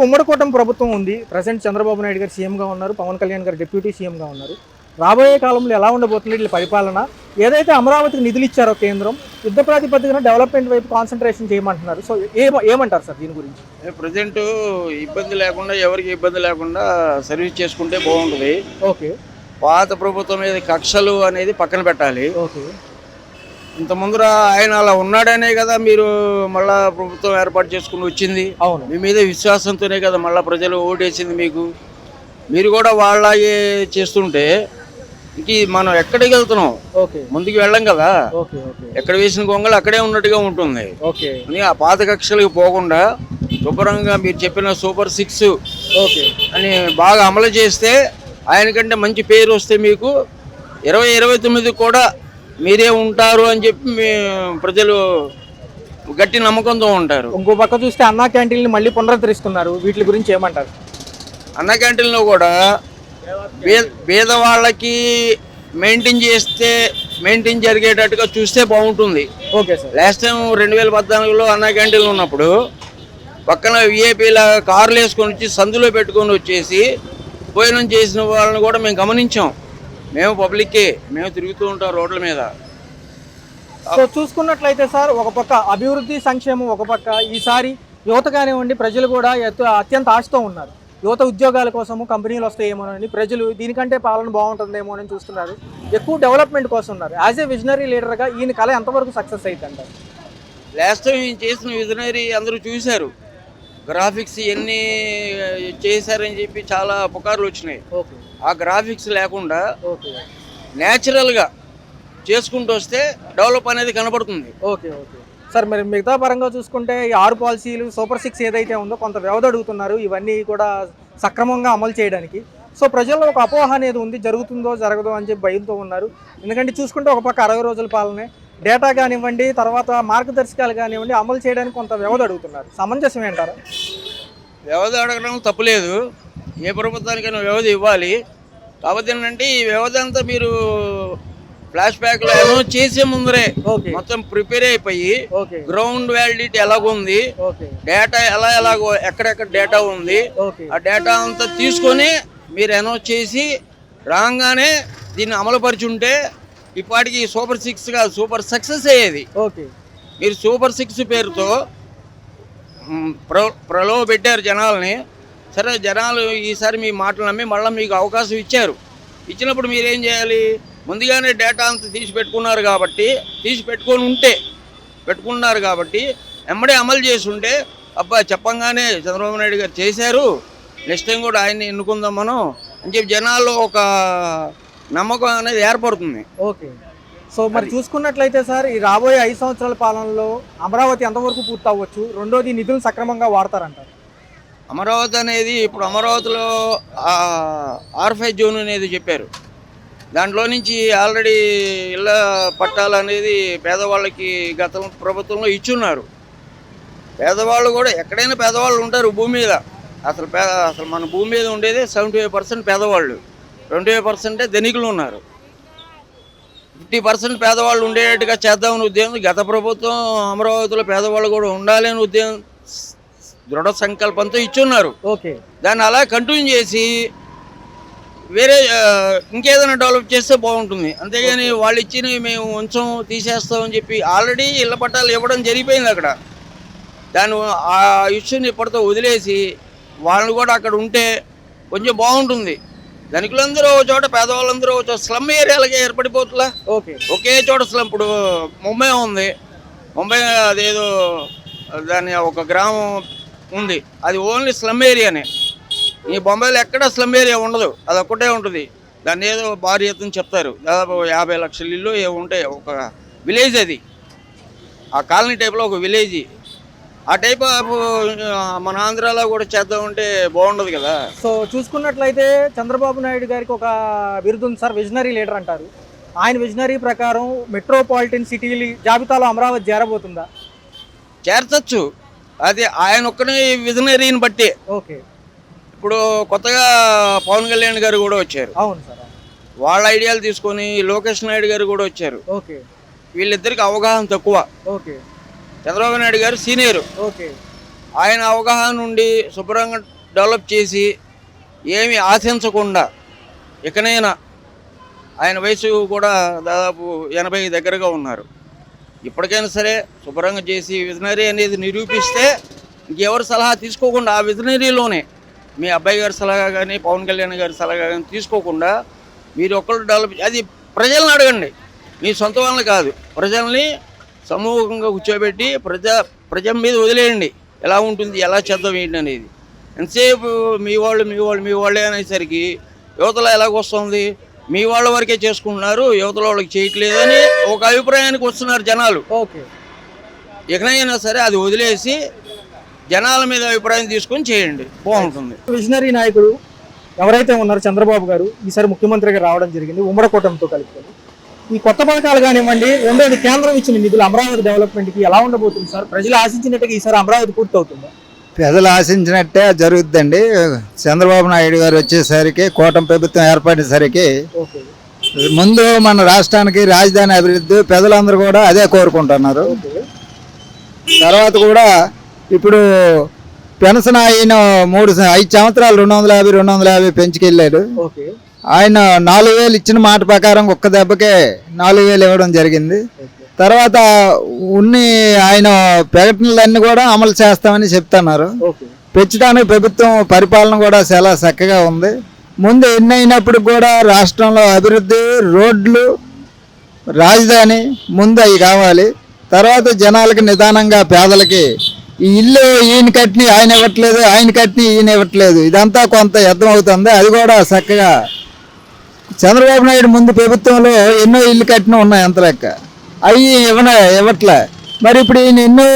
ఉమ్మడి కూటమి ప్రభుత్వం ఉంది. ప్రెసెంట్ చంద్రబాబు నాయుడు గారు సీఎంగా ఉన్నారు, పవన్ కళ్యాణ్ గారు డిప్యూటీ సీఎంగా ఉన్నారు. రాబోయే కాలంలో ఎలా ఉండబోతుంది వీళ్ళ పరిపాలన? ఏదైతే అమరావతికి నిధులు ఇచ్చారో కేంద్రం, యుద్ధ ప్రాతిపదికన డెవలప్మెంట్ వైపు కాన్సన్ట్రేషన్ చేయమంటున్నారు. సో ఏమంటారు సార్ దీని గురించి? ప్రజెంట్ ఇబ్బంది లేకుండా, ఎవరికి ఇబ్బంది లేకుండా సర్వీస్ చేసుకుంటే బాగుంటుంది. ఓకే. పాత ప్రభుత్వం మీద కక్షలు అనేది పక్కన పెట్టాలి. ఓకే. ఇంత ముందర ఆయన అలా ఉన్నాడనే కదా మీరు మళ్ళా ప్రభుత్వం ఏర్పాటు చేసుకుని వచ్చింది. అవును. మీ మీద విశ్వాసంతోనే కదా మళ్ళీ ప్రజలు ఓటేసింది మీకు. మీరు కూడా వాళ్ళే చేస్తుంటే ఇంక మనం ఎక్కడికి వెళ్తున్నాం? ఓకే. ముందుకు వెళ్ళం కదా. ఓకే. ఓకే. ఎక్కడ వేసిన గొంగలు అక్కడే ఉన్నట్టుగా ఉంటుంది. ఓకే. ఆ పాత కక్షలకు పోకుండా శుభ్రంగా మీరు చెప్పిన సూపర్ 6 ఓకే అని బాగా అమలు చేస్తే ఆయనకంటే మంచి పేరు వస్తే మీకు 2029 కూడా మీరే ఉంటారు అని చెప్పి ప్రజలు గట్టి నమ్మకంతో ఉంటారు. ఇంకో పక్క చూస్తే అన్నా క్యాంటీన్లు మళ్ళీ పునరుద్ధరిస్తున్నారు. వీటి గురించి ఏమంటారు? అన్న క్యాంటీన్లో కూడా పేదవాళ్ళకి మెయింటైన్ జరిగేటట్టుగా చూస్తే బాగుంటుంది. Okay sir. లాస్ట్ టైం 2014లో అన్న క్యాంటీన్లు ఉన్నప్పుడు పక్కన విఐపీల కార్లు వేసుకొని వచ్చి సందులో పెట్టుకొని వచ్చేసి భోజనం చేసిన వాళ్ళని కూడా మేము గమనించాం. మేము పబ్లిక్కే, మేము తిరుగుతూ ఉంటాం రోడ్ల మీద. సో చూసుకున్నట్లయితే సార్, ఒక పక్క అభివృద్ధి సంక్షేమం, ఒక పక్క ఈసారి యువత కానివ్వండి ప్రజలు కూడా అత్యంత ఆశతో ఉన్నారు. యువత ఉద్యోగాల కోసము కంపెనీలు వస్తాయేమోనని ప్రజలు, దీనికంటే పాలన బాగుంటుందేమో అని చూస్తున్నారు. ఎక్కువ డెవలప్మెంట్ కోసం ఉన్నారు. యాజ్ ఏ విజనరీ లీడర్గా ఈయన కళ ఎంతవరకు సక్సెస్ అవుతుందంటారు? లాస్ట్ టైం ఈయన చేసిన విజనరీ అందరూ చూశారు. గ్రాఫిక్స్ ఎన్ని చేశారని చెప్పి చాలా పుకార్లు వచ్చినాయి. ఆ గ్రాఫిక్స్ లేకుండా న్యాచురల్గా చేసుకుంటూ వస్తే డెవలప్ అనేది కనబడుతుంది. ఓకే. ఓకే సార్, మరి మిగతా పరంగా చూసుకుంటే ఈ 6 పాలసీలు, సూపర్ 6 ఏదైతే ఉందో కొంత వ్యవధి అడుగుతున్నారు ఇవన్నీ కూడా సక్రమంగా అమలు చేయడానికి. సో ప్రజల్లో ఒక అపోహ అనేది ఉంది, జరుగుతుందో జరగదో అని చెప్పి భయంతో ఉన్నారు. ఎందుకంటే చూసుకుంటే ఒక పక్క 60 రోజుల పాలనే, డేటా కానివ్వండి, తర్వాత మార్గదర్శకాలు కానివ్వండి అమలు చేయడానికి కొంత వ్యవధి అడుగుతున్నారు. సమంజసం ఏంటారా? వ్యవధి అడగడం తప్పులేదు, ఏ ప్రభుత్వానికైనా వ్యవధి ఇవ్వాలి. కాకపోతే ఏంటంటే ఈ వ్యవధి అంతా మీరు ఫ్లాష్ బ్యాక్లో అనౌన్స్ చేసే ముందరే మొత్తం ప్రిపేర్ అయిపోయి గ్రౌండ్ వ్యాలిడిటీ ఎలాగుంది, డేటా ఎలాగో ఎక్కడెక్కడ డేటా ఉంది, ఆ డేటా అంతా తీసుకొని మీరు అనౌన్స్ చేసి రాగానే దీన్ని అమలుపరిచి ఉంటే ఇప్పటికి సూపర్ 6 కాదు, సూపర్ సక్సెస్ అయ్యేది. మీరు సూపర్ 6 పేరుతో ప్రలోభ పెట్టారు జనాల్ని. సరే, జనాలు ఈసారి మీ మాటలు నమ్మి మళ్ళీ మీకు అవకాశం ఇచ్చారు. ఇచ్చినప్పుడు మీరేం చేయాలి? ముందుగానే డేటా అంతా పెట్టుకున్నారు కాబట్టి వెంబడే అమలు చేసి ఉంటే, అబ్బా చెప్పంగానే చంద్రబాబు నాయుడు గారు చేశారు, నెక్స్ట్ టైం కూడా ఆయన్ని ఎన్నుకుందాం మనం అని చెప్పి జనాల్లో ఒక నమ్మకం అనేది ఏర్పడుతుంది. ఓకే. సో మరి చూసుకున్నట్లయితే సార్, ఈ రాబోయే 5 సంవత్సరాల పాలనలో అమరావతి ఎంతవరకు పూర్తి అవ్వచ్చు? రెండోది, నిధులు సక్రమంగా వాడతారంటారు? అమరావతి అనేది ఇప్పుడు అమరావతిలో R5 జోన్ అనేది చెప్పారు. దాంట్లో నుంచి ఆల్రెడీ ఇళ్ళ పట్టాలు అనేది పేదవాళ్ళకి గత ప్రభుత్వంలో ఇచ్చున్నారు. పేదవాళ్ళు కూడా ఎక్కడైనా పేదవాళ్ళు ఉంటారు భూమి మీద. అసలు మన భూమి మీద ఉండేదే 75% పేదవాళ్ళు, 25% ధనికులు ఉన్నారు. 50% పేదవాళ్ళు ఉండేటట్టుగా చేద్దామని ఉద్దేశం గత ప్రభుత్వం అమరావతిలో పేదవాళ్ళు కూడా ఉండాలని ఉద్దేశం దృఢ సంకల్పంతో ఇచ్చున్నారు. ఓకే. దాన్ని అలా కంటిన్యూ చేసి వేరే ఇంకేదైనా డెవలప్ చేస్తే బాగుంటుంది. అంతేగాని వాళ్ళు ఇచ్చినవి మేము ఉంచం తీసేస్తామని చెప్పి ఆల్రెడీ ఇళ్ల పట్టాలు ఇవ్వడం జరిగిపోయింది అక్కడ. దాన్ని ఆ ఇష్యూని ఇప్పటితో వదిలేసి వాళ్ళు కూడా అక్కడ ఉంటే కొంచెం బాగుంటుంది. ధనికులందరూ ఒక చోట, పేదవాళ్ళందరూ ఒక చోట స్లమ్ ఏరియాలకే ఏర్పడిపోతుందా? ఒకే చోట స్లమ్. ఇప్పుడు ముంబై ఉంది, ముంబై అదేదో దాని ఒక గ్రామం ఉంది, అది ఓన్లీ స్లమ్ ఏరియానే. ఈ బొంబాయిలో ఎక్కడ స్లమ్ ఏరియా ఉండదు, అది ఒక్కటే ఉంటుంది. దాన్ని ఏదో భారీ ఎత్తున చెప్తారు, దాదాపు 50 లక్షల ఇల్లు ఉంటాయి. ఒక విలేజ్ అది, ఆ కాలనీ టైప్లో ఒక విలేజ్. ఆ టైప్ ఆఫ్ మన ఆంధ్రాలో కూడా చేద్దామంటే బాగుండదు కదా. సో చూసుకున్నట్లయితే చంద్రబాబు నాయుడు గారికి ఒక బిరుదు ఉంది సార్, విజనరీ లీడర్ అంటారు. ఆయన విజనరీ ప్రకారం మెట్రోపాలిటన్ సిటీలు జాబితాలో అమరావతి చేరబోతుందా? చేర్చచ్చు, అది ఆయన ఒక్కనే విజనరీని బట్టి. ఓకే. ఇప్పుడు కొత్తగా పవన్ కళ్యాణ్ గారు కూడా వచ్చారు. అవును సార్. వాళ్ళ ఐడియాలు తీసుకొని లోకేష్ నాయుడు గారు కూడా వచ్చారు. ఓకే. వీళ్ళిద్దరికి అవగాహన తక్కువ. ఓకే. చంద్రబాబు నాయుడు గారు సీనియర్. ఓకే. ఆయన అవగాహన నుండి శుభ్రంగా డెవలప్ చేసి ఏమి ఆశించకుండా ఇకనైనా ఆయన వయసు కూడా దాదాపు 80 దగ్గరగా ఉన్నారు. ఇప్పటికైనా సరే శుభ్రంగా చేసి విజనరీ అనేది నిరూపిస్తే ఇంకెవరి సలహా తీసుకోకుండా ఆ విజనరీలోనే మీ అబ్బాయి గారి సలహా కానీ పవన్ కళ్యాణ్ గారి సలహా కానీ తీసుకోకుండా మీరు ఒక్కరు డెవలప్ అది ప్రజలను అడగండి, మీ సొంత వాళ్ళని కాదు. ప్రజల్ని సమూహంగా కూర్చోబెట్టి ప్రజల మీద వదిలేయండి, ఎలా ఉంటుంది ఎలా చేద్దాం ఏంటి అనేది. ఎంతసేపు మీ వాళ్ళే అనేసరికి యువతలో ఎలాగొస్తుంది, మీ వాళ్ళ వరకే చేసుకుంటున్నారు, యువతల వాళ్ళకి చేయట్లేదని ఒక అభిప్రాయానికి వస్తున్నారు జనాలు. ఓకే, ఎక్కడైనా సరే అది వదిలేసి జనాల మీద అభిప్రాయం తీసుకొని చేయండి, బాగుంటుంది. విజనరీ నాయకుడు ఎవరైతే ఉన్నారో చంద్రబాబు గారు ఈసారి ముఖ్యమంత్రిగా రావడం జరిగింది ఉమ్మడి కూటమితో కలుపుకొని. ఈ కొత్త పథకాలు కానివ్వండి, రెండోది కేంద్రం ఇచ్చిన నిధులు అమరావతి డెవలప్మెంట్కి ఎలా ఉండబోతుంది సార్? ప్రజలు ఆశించినట్టుగా ఈసారి అమరావతి పూర్తవుతుందా? ప్రజలు ఆశించినట్టే జరుగుద్దండి. చంద్రబాబు నాయుడు గారు వచ్చేసరికి కూటమి ప్రభుత్వం ఏర్పడేసరికి ఓకే ముందు మన రాష్ట్రానికి రాజధాని అభివృద్ధి ప్రజలందరూ కూడా అదే కోరుకుంటున్నారు. ఓకే తర్వాత కూడా ఇప్పుడు పెన్షన్ ఆయన 5 సంవత్సరాలు 250 పెంచుకెళ్ళాడు. ఓకే ఆయన 4,000 ఇచ్చిన మాట ప్రకారం ఒక్క దెబ్బకే 4,000 ఇవ్వడం జరిగింది. తర్వాత ఆయన ప్రకటనలన్నీ కూడా అమలు చేస్తామని చెప్తున్నారు. ఓకే పెంచడానికి ప్రభుత్వం పరిపాలన కూడా చాలా చక్కగా ఉంది. ముందు ఎన్ని అయినప్పుడు కూడా రాష్ట్రంలో అభివృద్ధి, రోడ్లు, రాజధాని ముందు అవి కావాలి. తర్వాత జనాలకి నిదానంగా పేదలకి ఈ ఇల్లు ఈయన కట్టిని ఆయన ఇవ్వట్లేదు, ఆయన కట్టిని ఈయన ఇవ్వట్లేదు, ఇదంతా కొంత యుద్ధం అవుతుంది. అది కూడా చక్కగా చంద్రబాబు నాయుడు ముందు ప్రభుత్వంలో ఎన్నో ఇల్లు కట్టిన ఉన్నాయి అంత లెక్క, అవి ఇవ్వట్లే. మరి ఇప్పుడు ఈయన ఎన్నో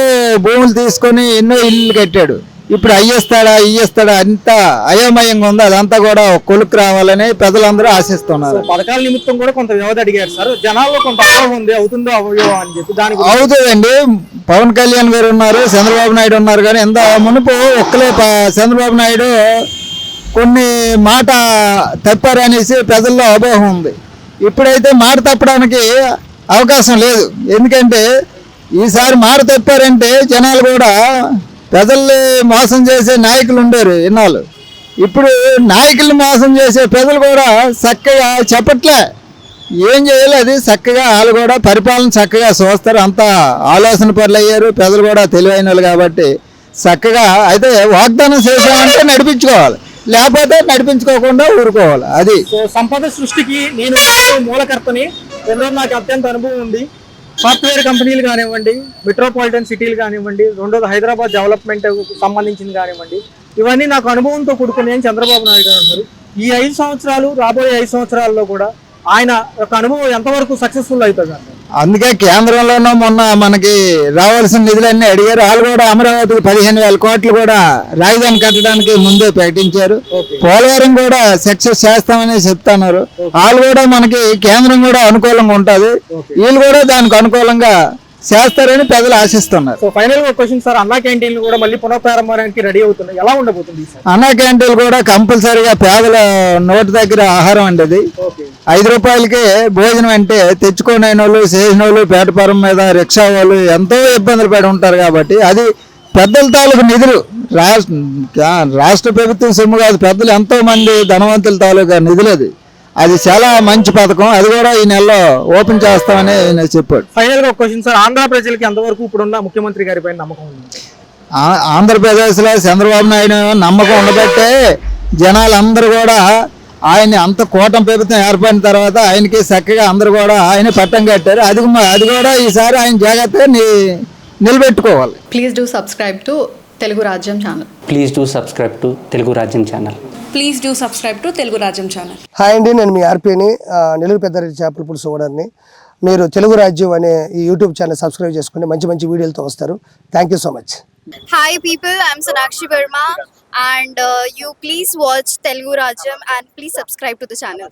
భూములు తీసుకొని ఎన్నో ఇల్లు కట్టాడు, ఇప్పుడు ఇయ్యేస్తాడా అంతా అయోమయంగా ఉంది. అదంతా కూడా కొలుకు రావాలని ప్రజలందరూ ఆశిస్తున్నారు. పథకాల నిమిత్తం కూడా కొంత వ్యవధి అడిగారు సార్, జనాల్లో కొంత అపోహ ఉంది, అవుతుందో అవయో అని చెప్పి. దానికి అవుతుందండి. పవన్ కళ్యాణ్ గారు ఉన్నారు, చంద్రబాబు నాయుడు ఉన్నారు, కానీ ఎంత మునుపు ఒక్కలే చంద్రబాబు నాయుడు కొన్ని మాట తప్పారనేసి ప్రజల్లో అపోహ ఉంది. ఇప్పుడైతే మాట తప్పడానికి అవకాశం లేదు. ఎందుకంటే ఈసారి మాట తప్పారంటే జనాలు కూడా ప్రజల్ని మోసం చేసే నాయకులు ఉండేరు ఇన్నాళ్ళు. ఇప్పుడు నాయకుల్ని మోసం చేసే ప్రజలు కూడా చక్కగా చెప్పట్లే, ఏం చేయాలి అది చక్కగా వాళ్ళు కూడా పరిపాలన చక్కగా చూస్తారు. అంతా ఆలోచన పనులు అయ్యారు, ప్రజలు కూడా తెలివైన వాళ్ళు కాబట్టి చక్కగా. అయితే వాగ్దానం చేసామంటే నడిపించుకోవాలి, లేకపోతే నడిపించుకోకుండా ఊరుకోవాలి. అది సంపద సృష్టికి నేను మూలకర్తని, రెండోది నాకు అత్యంత అనుభవం ఉంది. సాఫ్ట్వేర్ కంపెనీలు కానివ్వండి, మెట్రోపాలిటన్ సిటీలు కానివ్వండి, రెండోది హైదరాబాద్ డెవలప్మెంట్ సంబంధించింది కానివ్వండి, ఇవన్నీ నాకు అనుభవంతో కూడుకుని అని చంద్రబాబు నాయుడు గారు అంటారు. ఈ 5 సంవత్సరాలు, రాబోయే 5 సంవత్సరాల్లో కూడా ఆయన యొక్క అనుభవం ఎంతవరకు సక్సెస్ఫుల్ అవుతుంది అంటారు? అందుకే కేంద్రంలోనూ మొన్న మనకి రావాల్సిన నిధులన్నీ అడిగారు. వాళ్ళు కూడా అమరావతికి 15,000 కోట్లు కూడా రాజధాని కట్టడానికి ముందే ప్రకటించారు. పోలవరం కూడా సక్సెస్ చేస్తామని చెప్తున్నారు. వాళ్ళు కూడా మనకి కేంద్రం కూడా అనుకూలంగా ఉంటుంది, వీళ్ళు కూడా దానికి అనుకూలంగా చేస్తారని ప్రజలు ఆశిస్తున్నారు. సో ఫైనల్ గా క్వశ్చన్ సార్, అన్నా క్యాంటీన్లు కూడా మళ్ళీ పునఃప్రారంభానికి రెడీ అవుతున్నాయి, ఎలా ఉండబోతుంది సార్? అన్నా క్యాంటీన్లు కూడా కంపల్సరీగా పేదల నోటి దగ్గర ఆహారం అండి. 5 రూపాయలకే భోజనం అంటే తెచ్చుకోని వాళ్ళు, చేసిన వాళ్ళు, పేటపురం మీద రిక్షా వాళ్ళు ఎంతో ఇబ్బందులు పడి ఉంటారు. కాబట్టి అది పెద్దల తాలూకు నిధులు, రాష్ట్ర ప్రభుత్వం సొమ్ము కాదు, పెద్దలు ఎంతో మంది ధనవంతుల తాలూకా నిధులు. అది చాలా మంచి పథకం. అది కూడా ఈ నెలలో ఓపెన్ చేస్తామని ఆయన చెప్పాడు. ఫైనల్ గా క్వశ్చన్ సార్, ఆంధ్ర ప్రజలకి ఎంతవరకు ఇప్పుడున్న ముఖ్యమంత్రి గారి పైన నమ్మకం ఉంది? ఆంధ్రప్రదేశ్లో చంద్రబాబు నాయుడు నమ్మకం ఉండబట్టే జనాలందరూ కూడా ఆయన అంత కూటమి ప్రభుత్వం ఏర్పడిన తర్వాత ఆయనకి చక్కగా అందరూ కూడా ఆయన పట్టం కట్టారు. అది కూడా ఈసారి ఆయన జాగ్రత్తగా నిలబెట్టుకోవాలి. Please do subscribe to Telugu Rajyam channel. Please do subscribe to Telugu Rajyam channel. Please do subscribe to Telugu Rajyam channel. Hi అండి, నేను మీ ఆర్పీని, నెల్లూరు పెద్దారెడ్డి చేపల పులుసు ఓనర్ని. మీరు తెలుగు రాజ్యం అనే ఈ యూట్యూబ్ ఛానల్ సబ్స్క్రైబ్ చేసుకుని మంచి మంచి వీడియోలతో వస్తారు. Thank you so much. Hi people, I'm Sonakshi Verma and you please watch Telugu Rajyam and please subscribe to the channel.